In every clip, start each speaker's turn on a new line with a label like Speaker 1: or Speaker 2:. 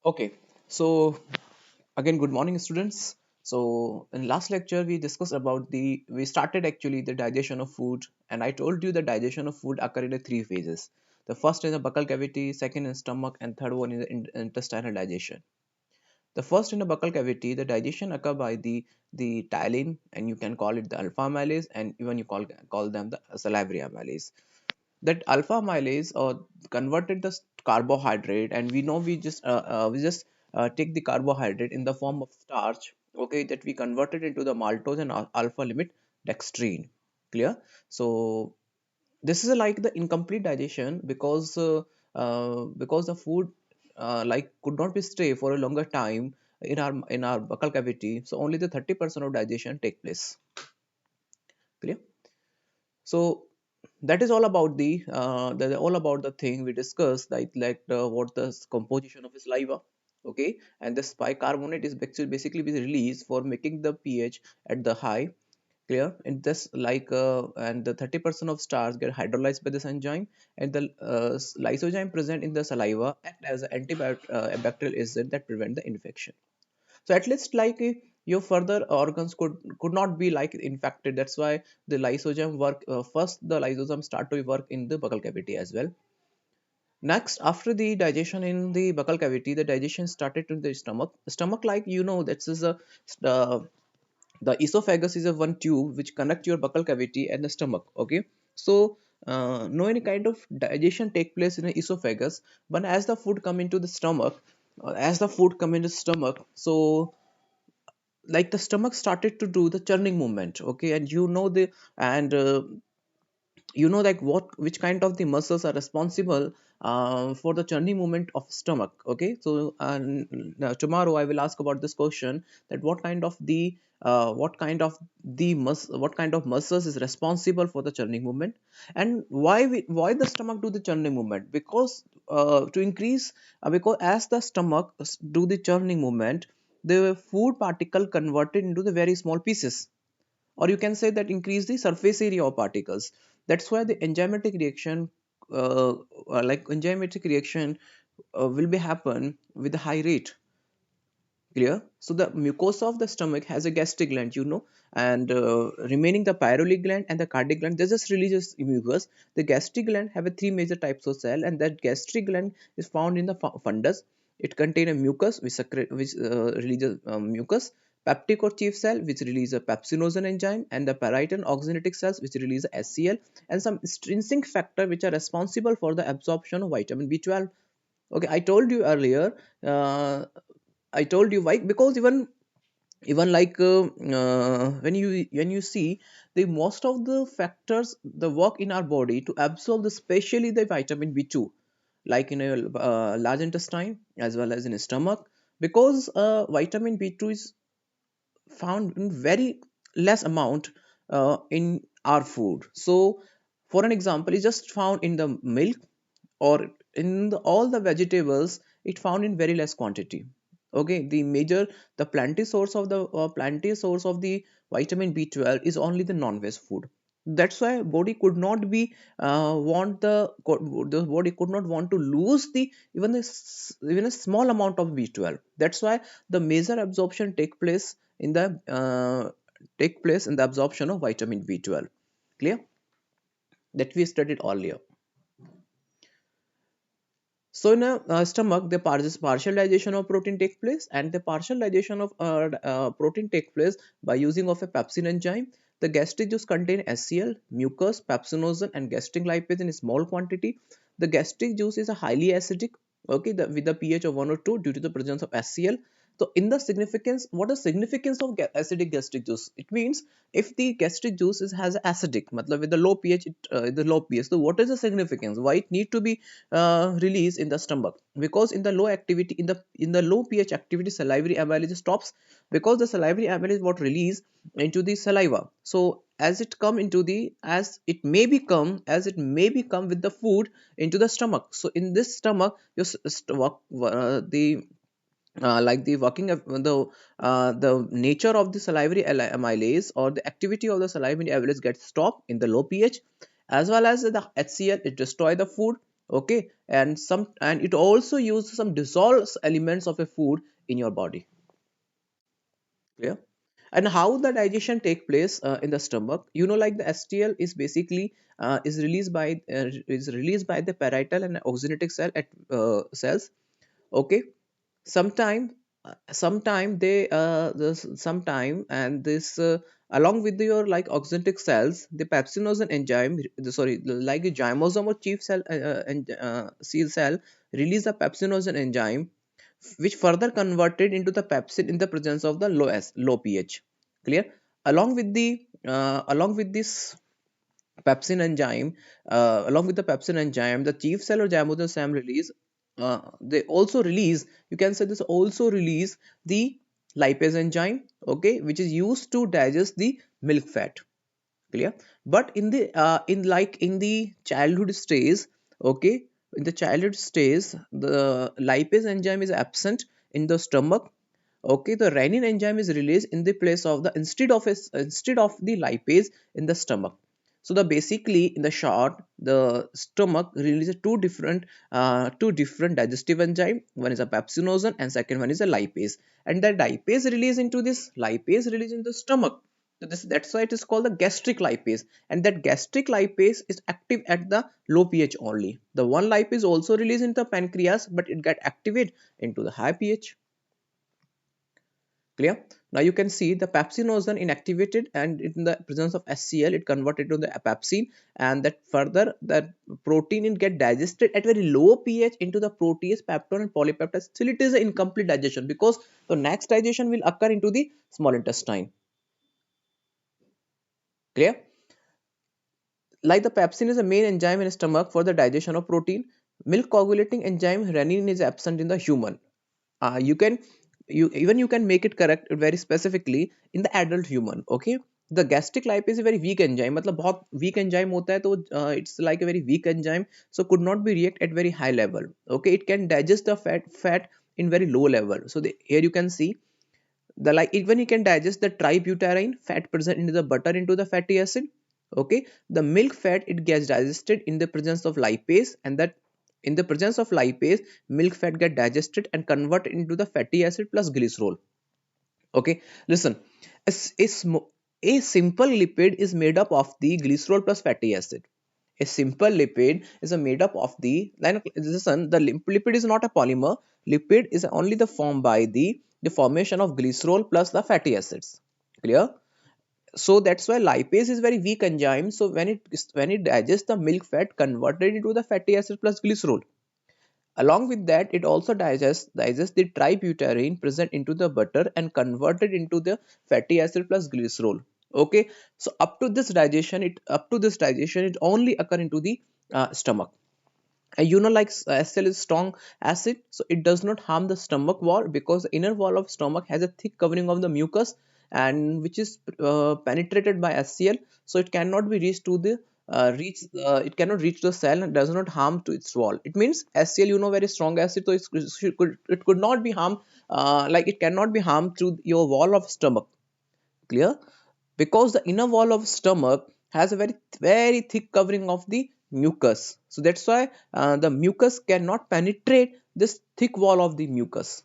Speaker 1: Okay, so again, good morning, students. So in last lecture, we discussed about we started actually the digestion of food, and I told you the digestion of food occur in the three phases. The first is the buccal cavity, second in stomach, and third one is the intestinal digestion. The first in the buccal cavity, the digestion occur by the ptyalin, and you can call it the alpha amylase, and even you call them the salivary amylase. That alpha amylase converted the carbohydrate, and we know we just take the carbohydrate in the form of starch, okay, that we converted into the maltose and alpha limit dextrine. Clear? So this is like the incomplete digestion because the food like could not be stay for a longer time in our buccal cavity, so only the 30% of digestion take place. Clear? So that is all about all about the thing we discussed, like what the composition of saliva, okay, and the bicarbonate is basically be released for making the pH at the high. Clear? And this and the 30% of stars get hydrolyzed by this enzyme, and the lysozyme present in the saliva act as an antibacterial agent that prevent the infection. So at least your further organs could not be like infected. That's why the lysozyme work first. The lysozyme start to work in the buccal cavity as well. Next, after the digestion in the buccal cavity, the digestion started in the stomach, like that is a uh, the esophagus is a one tube which connect your buccal cavity and the stomach, okay. So no any kind of digestion take place in the esophagus, but as the food come into the stomach, so like the stomach started to do the churning movement, okay. And and like what which kind of the muscles are responsible for the churning movement of stomach, okay. So now tomorrow I will ask about this question, that what kind of muscles is responsible for the churning movement, and why the stomach do the churning movement, because to increase because as the stomach do the churning movement, the food particle converted into the very small pieces, or you can say that increase the surface area of particles. That's why the enzymatic reaction will be happen with a high rate. Clear? So the mucosa of the stomach has a gastric gland, and remaining the pyrolic gland and the cardiac gland, they just releases mucus. The gastric gland have a three major types of cell, and that gastric gland is found in the fundus. It contain a mucus which releases mucus, peptic or chief cell which release a pepsinogen enzyme, and the parietal oxygenetic cells which release a HCl, and some intrinsic factor which are responsible for the absorption of vitamin B12. Okay, I told you earlier. I told you why, because even when you see the most of the factors the work in our body to absorb, especially the vitamin B2, like in a large intestine as well as in a stomach, because vitamin B2 is found in very less amount in our food. So for an example, it's just found in the milk, or in all the vegetables, it found in very less quantity. Okay, the plenty source of the vitamin B12 is only the non-veg food. That's why body could not be the body could not want to lose the even a small amount of B12. That's why the major absorption take place in the absorption of vitamin B12. Clear? That we studied earlier. So in a stomach, the partial digestion of protein take place, and the partial digestion of protein take place by using of a pepsin enzyme. The gastric juice contain HCl, mucus, pepsinogen, and gastric lipase in small quantity. The gastric juice is a highly acidic, okay, with the pH of 1 or 2 due to the presence of HCl. So in the significance, what is significance of acidic gastric juice? It means if the gastric juice has acidic, matlab with the low pH, the low pH. So what is the significance? Why it need to be released in the stomach? Because in the low activity, in the low pH activity, salivary amylase stops, because the salivary amylase what release into the saliva. So as it may become with the food into the stomach. So in this stomach, your stomach, the like the working of the nature of the salivary amylase, or the activity of the salivary amylase gets stopped in the low pH, as well as the HCl it destroy the food. Okay, and it also uses some dissolves elements of a food in your body. Clear? And how the digestion take place in the stomach, like the STL is basically is released by the parietal and oxygenetic cells. Okay, sometime sometime they this sometime and this along with your like oxygenetic cells, the pepsinogen enzyme, like a gymosome or chief cell and seal cell release the pepsinogen enzyme, which further converted into the pepsin in the presence of the low pH. Clear? Along with this pepsin enzyme, along with the pepsin enzyme, the chief cell or gymnosome release, they also release, you can say this also release the lipase enzyme, okay, which is used to digest the milk fat. Clear? But in the childhood stage, okay, in the childhood stage, the lipase enzyme is absent in the stomach. Okay, the renin enzyme is released in the place of the instead of the lipase in the stomach. So the basically in the short, the stomach releases two different digestive enzyme. One is a pepsinogen and second one is a lipase, and that lipase release in the stomach. So that's why it is called the gastric lipase, and that gastric lipase is active at the low pH only. The one lipase also released in the pancreas, but it get activated into the high pH. Clear? Now you can see the pepsinogen inactivated, and in the presence of HCl it converted to the pepsin, and that further that protein it get digested at very low pH into the protease, peptone and polypeptides. Still it is an incomplete digestion because the next digestion will occur into the small intestine. Clear? Like the pepsin is a main enzyme in stomach for the digestion of protein, milk coagulating enzyme renin is absent in the human. You can you can make it correct very specifically in the adult human. Okay, the gastric lipase is a very weak enzyme, मतलब बहुत weak enzyme होता है, तो it's like a very weak enzyme, so could not be react at very high level. Okay, it can digest the fat in very low level. So here you can see the like even you can digest the tributyrene fat present into the butter into the fatty acid. Okay, the milk fat it gets digested in the presence of lipase, and that in the presence of lipase milk fat get digested and converted into the fatty acid plus glycerol. Okay, listen, a, s- a, sm- a simple lipid is made up of the glycerol plus fatty acid. A simple lipid is made up of listen, the lipid is not a polymer. Lipid is only the form by the formation of glycerol plus the fatty acids. Clear? So that's why lipase is very weak enzyme. So when it digests the milk fat converted into the fatty acid plus glycerol, along with that it also digests the tributyrene present into the butter and converted into the fatty acid plus glycerol. Okay, so up to this digestion it only occur into the stomach. And like HCl is strong acid, so it does not harm the stomach wall because the inner wall of stomach has a thick covering of the mucus, and which is penetrated by HCl, so it cannot be reached to the it cannot reach the cell and does not harm to its wall. It means HCl, very strong acid, so it could not be harmed, like it cannot be harmed through your wall of stomach. Clear? Because the inner wall of stomach has a very thick covering of the mucus, so that's why the mucus cannot penetrate this thick wall of the mucus.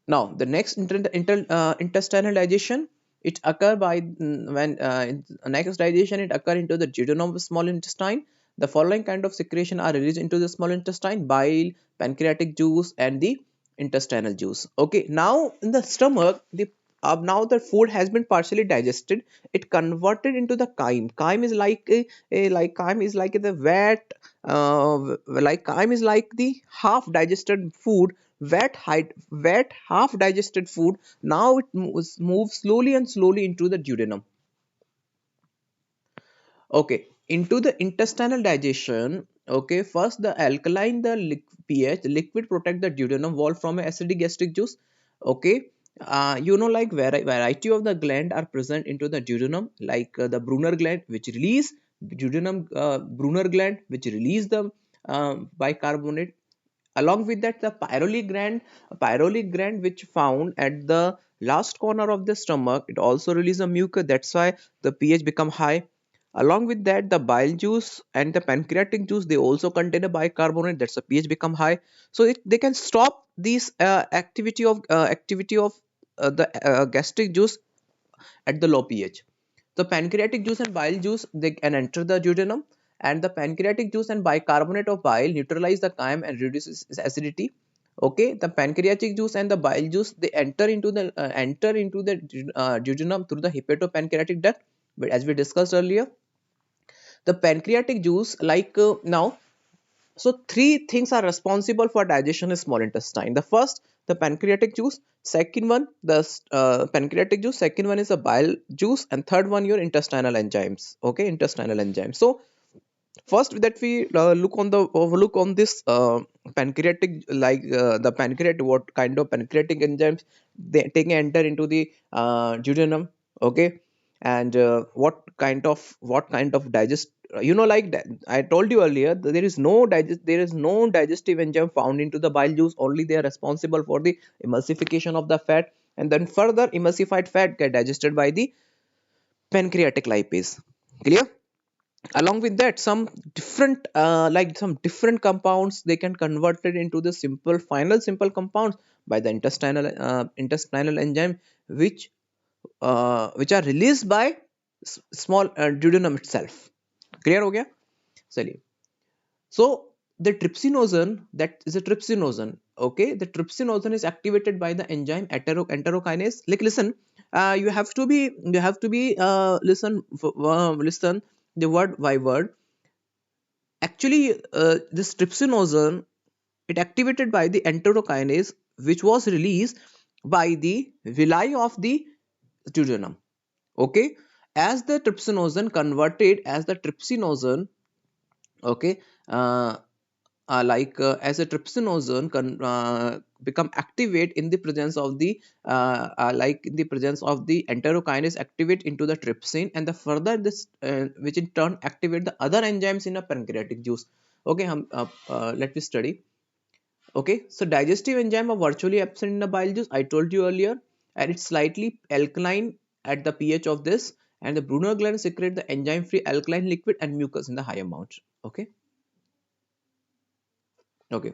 Speaker 1: Now the next intestinal digestion, it occur by when next digestion it occur into the duodenum of small intestine. The following kind of secretion are released into the small intestine: bile, pancreatic juice and the intestinal juice. Okay, now in the stomach, the now the food has been partially digested, it converted into the chyme. Chyme is like chyme is like the wet like chyme is like the half digested food, wet half digested food. Now it moves slowly and slowly into the duodenum. Okay, into the intestinal digestion. Okay, first the alkaline, the pH liquid protect the duodenum wall from acidic gastric juice. Okay, like variety of the gland are present into the duodenum, like the Brunner gland which release Brunner gland which release the bicarbonate. Along with that, the pyrolic gland which found at the last corner of the stomach, it also release a mucus. That's why the pH become high. Along with that, the bile juice and the pancreatic juice, they also contain a bicarbonate. That's a pH become high, so they can stop these activity of the gastric juice at the low pH. The pancreatic juice and bile juice, they can enter the duodenum, and the pancreatic juice and bicarbonate of bile neutralize the chyme and reduces its acidity. Okay, the pancreatic juice and the bile juice, they enter into the duodenum through the hepatopancreatic duct. But as we discussed earlier, the pancreatic juice, now, so three things are responsible for digestion in small intestine. The first, the pancreatic juice. Second one, the pancreatic juice. Second one is the bile juice, and third one your intestinal enzymes. Okay, intestinal enzymes. So first that we look on the overlook on this pancreatic, the pancreatic, what kind of pancreatic enzymes they take enter into the duodenum. Okay, and what kind of digest, like that I told you earlier, there is no digestive enzyme found into the bile juice. Only they are responsible for the emulsification of the fat, and then further emulsified fat get digested by the pancreatic lipase. Clear? Along with that, some different compounds, they can convert it into the simple compounds by the intestinal enzyme, which are released by small duodenum itself. Clear हो गया? चलिए. So the trypsinogen, that is a trypsinogen. Okay, the trypsinogen is activated by the enzyme enterokinase. Like, listen, listen the word by word. Actually, this trypsinogen, it activated by the enterokinase, which was released by the villi of the duodenum. Okay, as the trypsinogen, okay, as a trypsinogen become activate in the presence of the in the presence of the enterokinase, activate into the trypsin, and the further this which in turn activate the other enzymes in a pancreatic juice. Okay, let me study. Okay, so digestive enzyme are virtually absent in the bile juice, I told you earlier, and it's slightly alkaline at the pH of this, and the Brunner gland secrete the enzyme free alkaline liquid and mucus in the high amount. Okay. Okay.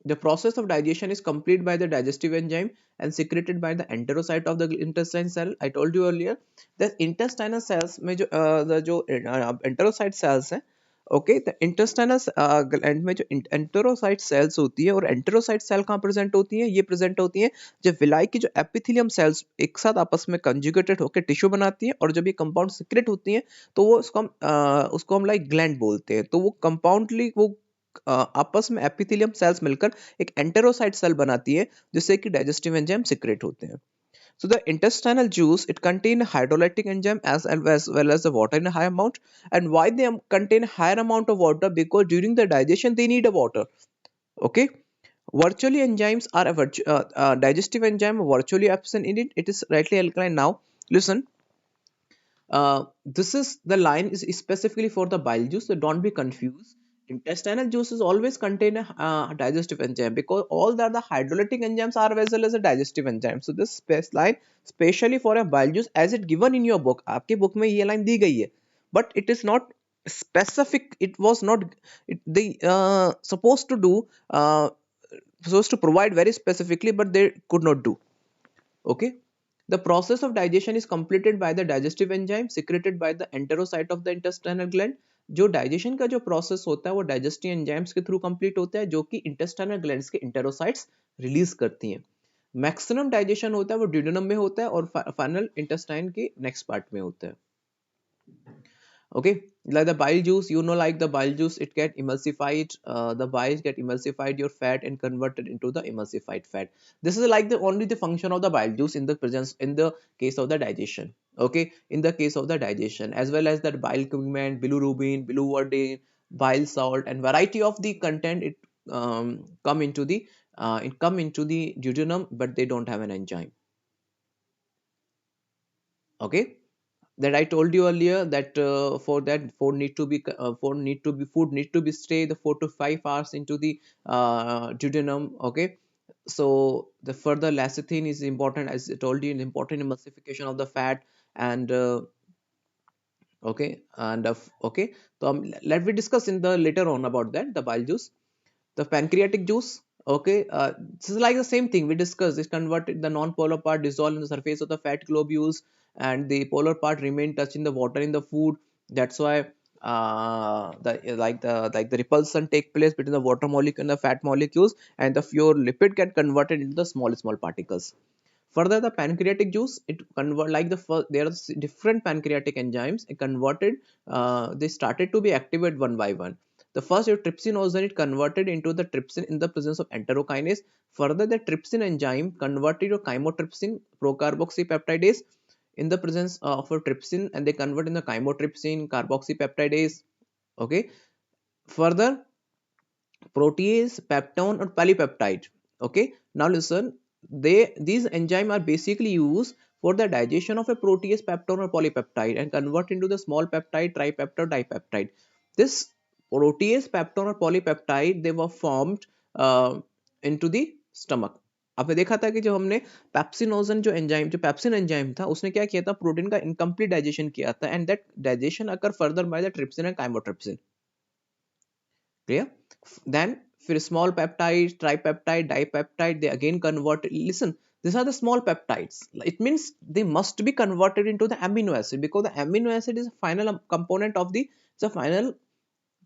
Speaker 1: The process of digestion is complete by the digestive enzyme and secreted by the enterocyte of the intestine cell. I told you earlier that intestinal cells में जो enterocyte cells हैं, okay, the intestinal gland में जो enterocyte cells होती है, और enterocyte cell कहाँ present होती है? ये present होती है जब villi की जो epithelium cells एक साथ आपस में conjugated होकर tissue बनाती है, और जब ये compound secrete होती है तो वो उसको हम like gland बोलते हैं. तो वो compoundly वो आपस में एपिथेलियम सेल्स मिलकर एक एंटेरोसाइट सेल बनाती है, जिससे कि डाइजेस्टिव एंजाइम सिक्रेट होते हैं. So the intestinal juice, it contain hydrolytic enzyme as well as the water in a high amount. And why they contain higher amount of water? Because during the digestion they need a water. Okay, virtually enzymes are digestive enzyme virtually absent in it. It is rightly alkaline. Now listen, this is the line is specifically for the bile juice, so don't be confused. Intestinal juices always contain a digestive enzyme, because all the hydrolytic enzymes are as well as a digestive enzyme. So this space line specially for a bile juice, as it given in your book, आपके book में ये line दी गई है, but it is not specific. It was not they supposed to provide very specifically, but they could not do. Okay. The process of digestion is completed by the digestive enzyme secreted by the enterocyte of the intestinal gland. जो digestion का जो process होता है वो digestive enzymes के through complete होता है, जो कि इंटेस्टाइनल ग्लैंड्स के इंटेरोसाइट्स रिलीज करती हैं. मैक्सिमम डाइजेशन होता है वो ड्यूडेनम में होता है, और फाइनल इंटेस्टाइन के नेक्स्ट पार्ट में होता है. Okay, like the bile juice, like the bile juice, it get emulsified, the bile get emulsified your fat and converted into the emulsified fat. This is like the only the function of the bile juice in the case of the digestion. Okay, in the case of the digestion, as well as that bile pigment, bilirubin, biliverdin, bile salt, and variety of the content, it come into the duodenum, but they don't have an enzyme. Okay, that I told you earlier, that food need to be stay the 4 to 5 hours into the duodenum. Okay, So the further lecithin is important, as I told you, in important emulsification of the fat. And okay, and okay, so let me discuss in the later on about that, the bile juice. The pancreatic juice, okay, this is like the same thing we discussed. It converted the non-polar part dissolved in the surface of the fat globules, and the polar part remain touching the water in the food. That's why the repulsion take place between the water molecule and the fat molecules, and the pure lipid get converted into the small particles. Further, the pancreatic juice, it convert like the first, there are different pancreatic enzymes. It converted, they started to be activated one by one. The first your trypsin ozone, it converted into the trypsin in the presence of enterokinase. Further, the trypsin enzyme converted to chymotrypsin procarboxypeptidase in the presence of a trypsin, and they convert in the chymotrypsin carboxypeptidase. Okay. Further, protease, peptone, or polypeptide. Okay, now listen, these enzymes are basically used for the digestion of a protease, peptone, or polypeptide and convert into the small peptide, tripeptide, dipeptide. This protease, peptone और polypeptide, they were formed into the stomach. आपने देखा था कि जब हमने pepsinogen जो enzyme, जो pepsin enzyme था, उसने क्या किया था, प्रोटीन का इनकम्प्लीट डाइजेशन किया था, and that digestion occur further by the trypsin and chymotrypsin. Clear? Then for small peptide, tripeptide, dipeptide, they again convert. Listen, these are the small peptides. It means they must be converted into the amino acid, because the amino acid is a final component of the, it's a final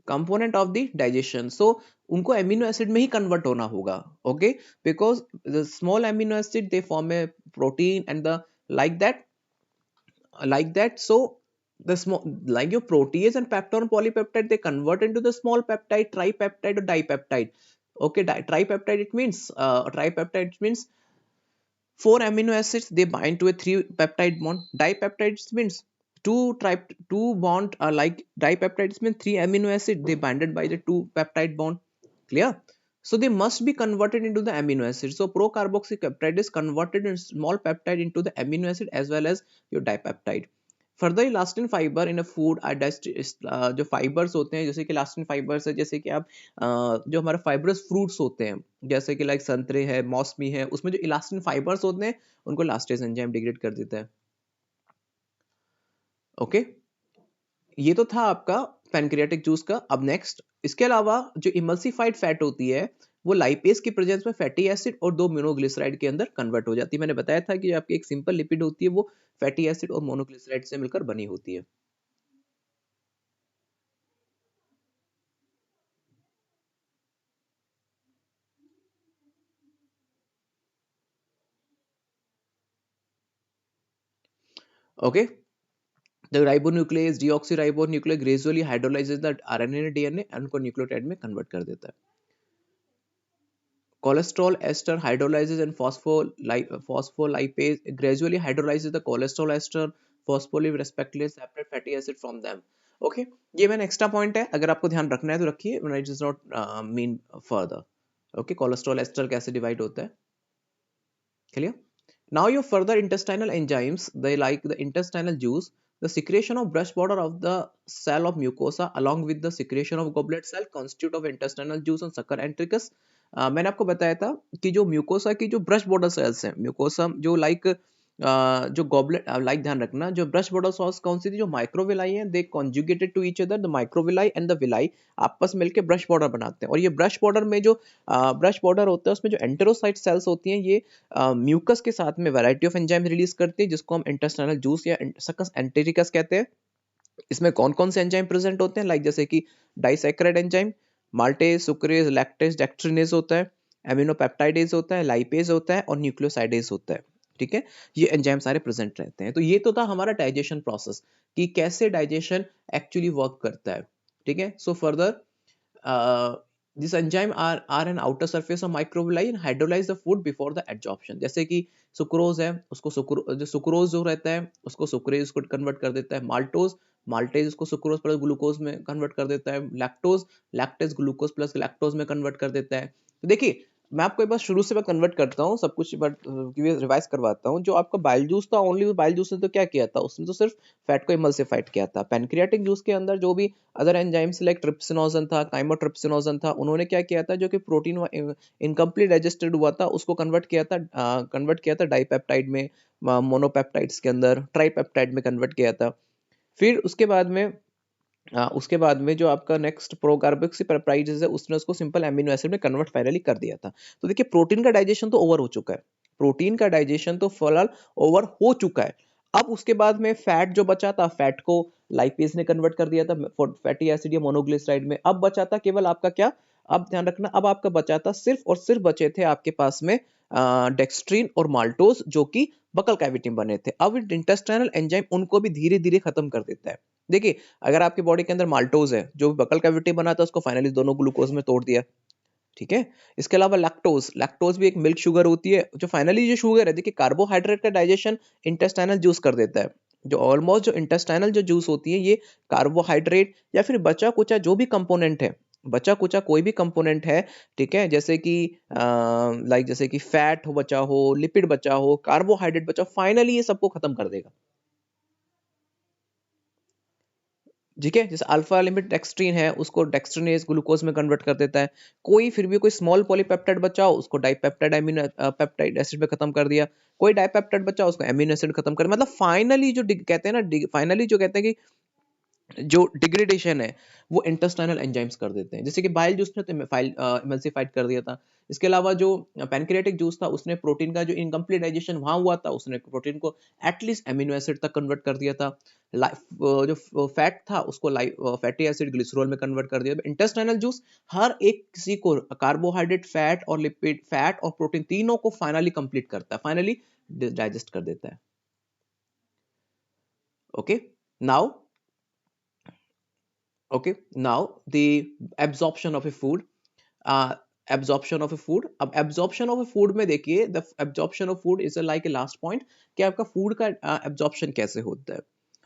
Speaker 1: component of the digestion. So उनको amino acid में ही convert होना होगा. Okay, because the small amino acid, they form a protein, and the like that. So the small, like your protease and peptone polypeptide, they convert into the small peptide, tripeptide, or dipeptide. Okay, tripeptide, it means tripeptide means four amino acids, they bind to a three peptide bond. Dipeptides means two bond, like dipeptides means three amino acid, they bonded by the two peptide bond. Clear? So they must be converted into the amino acid. So procarboxypeptide is converted in small peptide into the amino acid as well as your dipeptide. Further elastin fibre in a food जो fibres होते हैं, जैसे कि elastin fibres है, जैसे कि आप जो हमारे फाइबरस फ्रूट्स होते हैं, जैसे कि लाइक संतरे है, मौसमी है, उसमें जो इलास्टिन फाइबर्स होते हैं उनको इलास्टेज एंजाइम डिग्रेड कर देता है. ओके, ये तो था आपका पैनक्रियाटिक जूस का. अब नेक्स्ट, इसके अलावा जो इमल्सिफाइड फैट होती है, वो लाइपेज की प्रेजेंस में फैटी एसिड और दो मोनोग्लिसराइड के अंदर कन्वर्ट हो जाती है. मैंने बताया था कि आपकी एक सिंपल लिपिड होती है, वो फैटी एसिड और मोनोग्लिसराइड से मिलकर बनी होती है. Okay, the ribonuclease, deoxyribonucleic gradually hydrolyzes the RNA and DNA and उनको न्यूक्लियोटाइड में कन्वर्ट कर देता है. Cholesterol ester hydrolyzes and phospholipase gradually hydrolyzes the cholesterol ester, phospholipase respectively separate fatty acid from them. Okay, ये मैंने extra point है, अगर आपको ध्यान रखना है तो रखिए, it is not mean further. Okay, cholesterol ester कैसे डिवाइड होता है, clear? Now your further intestinal enzymes, they like the intestinal juice, the secretion of brush border of the cell of mucosa along with the secretion of goblet cell constitute of intestinal juice and succor entericus. मैंने आपको बताया था कि जो mucosa की जो brush border sales हैं, mucosa जो लाइक जो गॉबलेट, लाइक ध्यान रखना, जो ब्रश बॉर्डर सेल्स कौन सी थी, जो माइक्रोविलाई हैं, they conjugated to each other, the microvilli and the villi आपस में मिलकर ब्रश बॉर्डर बनाते हैं. और ये ब्रश बॉर्डर में जो ब्रश बॉर्डर होता है, उसमें जो एंटेरोसाइट सेल्स होती हैं, ये म्यूकस के साथ में वैरायटी ऑफ एंजाइम रिलीज करती है, जिसको हम इंटेस्टाइनल जूस या सकस एंटेरिकस कहते हैं. इसमें कौन कौन से एंजाइम प्रेजेंट होते हैं, लाइक जैसे कि disaccharide enzyme, maltase, sucrase, lactase, dextrinase होता है, एमिनोपेप्टाइडेज होता है, लाइपेज होता है, और न्यूक्लियोसाइडेज होता है. ठीक है, ये एंजाइम सारे प्रेजेंट रहते हैं. तो ये तो था हमारा डाइजेशन प्रोसेस, कि कैसे डाइजेशन एक्चुअली वर्क करता है. ठीक है, so further this enzyme are an outer surface of microvilli and hydrolyze the food before the adsorption. जैसे कि सुक्रोज है, उसको जो सुक्रोज जो रहता है उसको सुक्रेज को कन्वर्ट कर देता है. माल्टोज, माल्टेज उसको सुक्रोज प्लस ग्लूकोज में कन्वर्ट कर देता है. Lactose, lactase glucose plus lactose में कन्वर्ट कर देता है. तो देखिए मैं आपको एक बार शुरू से मैं कन्वर्ट करता हूँ सब कुछ, बट रिवाइज करवाता हूँ। जो आपका बाइल जूस था, ओनली बाइल जूस ने तो क्या किया था, उसने तो सिर्फ फैट को इमल्सिफाइड किया था। पैनक्रियाटिक जूस के अंदर जो भी अदर एंजाइम्स लाइक ट्रिप्सिनोजन था, काइमोट्रिप्सिनोजन था, उन्होंने क्या किया था, जो कि प्रोटीन इनकम्प्लीट डाइजेस्टेड हुआ था, उसको कन्वर्ट किया था डाइपेप्टाइड में, मोनोपेप्टाइड्स के अंदर ट्राइपेप्टाइड में कन्वर्ट किया था। फिर उसके बाद में जो आपका नेक्स्ट प्रोकार्बोक्सीपेप्टाइड्स है, उसने उसको सिंपल एमिनो एसिड में कन्वर्ट फाइनली कर दिया था। तो देखिए प्रोटीन का डाइजेशन तो ओवर हो चुका है, प्रोटीन का डाइजेशन तो फिलहाल ओवर हो चुका है। अब उसके बाद में फैट जो बचा था, फैट को लाइपेज ने कन्वर्ट कर दिया था फैटी एसिड या मोनोग्लिसराइड में। अब बचा था केवल आपका क्या, अब ध्यान रखना, अब आपका बचा था सिर्फ और सिर्फ बचे थे आपके पास में डेक्स्ट्रीन और माल्टोज, जो कि बकल कैविटी में बने थे। अब इंटेस्टाइनल एंजाइम उनको भी धीरे धीरे खत्म कर देता है। देखिए अगर आपकी बॉडी के अंदर माल्टोज है, जो बकल कैविटी बनाता है, उसको फाइनली दोनों ग्लूकोज में तोड़ दिया, ठीक है। इसके अलावा लैक्टोज, लैक्टोज भी एक मिल्क शुगर होती है, जो फाइनली जो शुगर है, देखिए कार्बोहाइड्रेट का डाइजेशन इंटेस्टाइनल जूस कर देता है। जो ऑलमोस्ट जो इंटेस्टाइनल जो जूस होती है, ये कार्बोहाइड्रेट या फिर बचा कुचा जो भी कंपोनेंट है, बचा कुचा कोई भी कंपोनेंट है, ठीक है, जैसे कि जैसे कि फैट हो बचा हो, लिपिड बचा हो, कार्बोहाइड्रेट बचा हो, फाइनली ये सबको खत्म कर देगा। ठीक है, जैसे अल्फा लिमिट डेक्स्ट्रीन है, उसको डेक्स्ट्रिनेज ग्लूकोज में कन्वर्ट कर देता है। कोई फिर भी कोई स्मॉल पॉलीपेप्टाइड बचा हो, उसको डाइपेप्टाइड एमिनो पेप्टाइड एसिड में खत्म कर दिया। कोई डाइपेप्टाइड बचा हो, उसको एमिनो एसिड खत्म कर, मतलब फाइनली जो कहते हैं ना, फाइनली जो कहते हैं कि जो डिग्रेडेशन है वो इंटेस्टाइनल एंजाइम्स कर देते हैं। जैसे कि बाइल जूस ने तो फाइल इमल्सिफाइड कर दिया था। इसके अलावा जो पैनक्रियाटिक जूस था, उसने प्रोटीन का जो इनकम्प्लीट डाइजेशन वहां हुआ था, उसने प्रोटीन को एटलीस्ट एमिनो एसिड तक कन्वर्ट कर दिया था। जो फैट था उसको फैटी एसिड ग्लिसरॉल में कन्वर्ट कर दिया। इंटेस्टाइनल जूस हर एक किसी को कार्बोहाइड्रेट, फैट और लिपिड, फैट और प्रोटीन तीनों को फाइनली कंप्लीट करता है, फाइनली डाइजेस्ट कर देता है। Okay now okay now the absorption of a food absorption of a food। अब absorption of a food में देखिए, the absorption of food is like a last point कि आपका food का absorption कैसे होता है।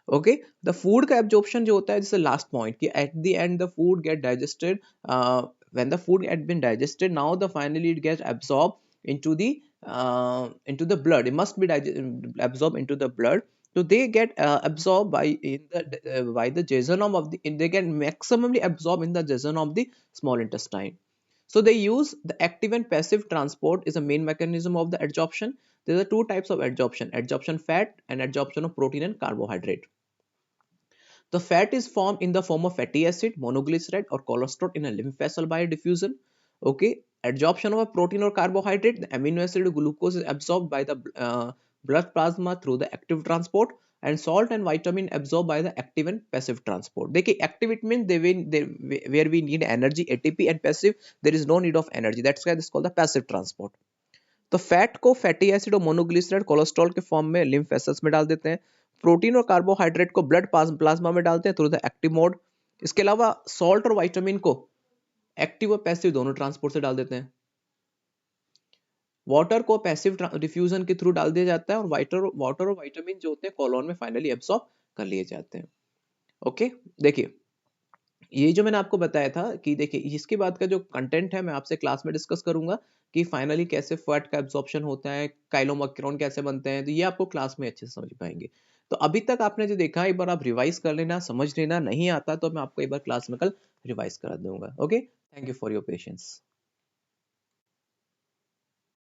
Speaker 1: ओके द फूड का एब्जॉर्प्शन जो होता है, जैसे लास्ट पॉइंट कि at the end the food get digested, when the food had been digested, now the finally it gets absorb into the blood, it must be absorbed into the blood. So they get absorbed by the jejunum of the, they get maximally absorbed in the jejunum of the small intestine. So they use the active and passive transport is a main mechanism of the adsorption. There are two types of adsorption: adsorption fat and adsorption of protein and carbohydrate. The fat is formed in the form of fatty acid, monoglyceride or cholesterol in a lymph vessel by diffusion. Okay, adsorption of a protein or carbohydrate, the amino acid or glucose is absorbed by the blood plasma through the active transport, and salt and vitamin absorbed by the active and passive transport. देखिए active it means where we need energy, ATP, and passive there is no need of energy. That's why this is called the passive transport. तो fat को fatty acid और monoglyceride cholesterol के form में lymph vessels में डाल देते हैं। Protein और कार्बोहाइड्रेट को ब्लड प्लाज्मा में डालते हैं थ्रू द एक्टिव मोड। इसके अलावा सॉल्ट और विटामिन को एक्टिव और पैसिव दोनों ट्रांसपोर्ट से डाल देते हैं। वाटर को पैसिव डिफ्यूजन के थ्रू डाल दिया जाता है, और वाटर और विटामिन जो होते हैं कोलोन में फाइनली एब्सॉर्ब कर लिए जाते हैं। ओके देखिए ये जो मैंने आपको बताया था कि देखिए इसके बाद का जो कंटेंट है मैं आपसे क्लास में डिस्कस करूंगा कि फाइनली कैसे फैट का एब्जॉर्प्शन होता है, काइलोमैक्रोन कैसे बनते हैं, तो ये आपको क्लास में अच्छे से समझ पाएंगे। तो अभी तक आपने जो देखा एक बार आप रिवाइज कर लेना, समझ लेना, नहीं आता तो मैं आपको एक बार क्लास में कल रिवाइज करा दूंगा। Okay thank you for your patience.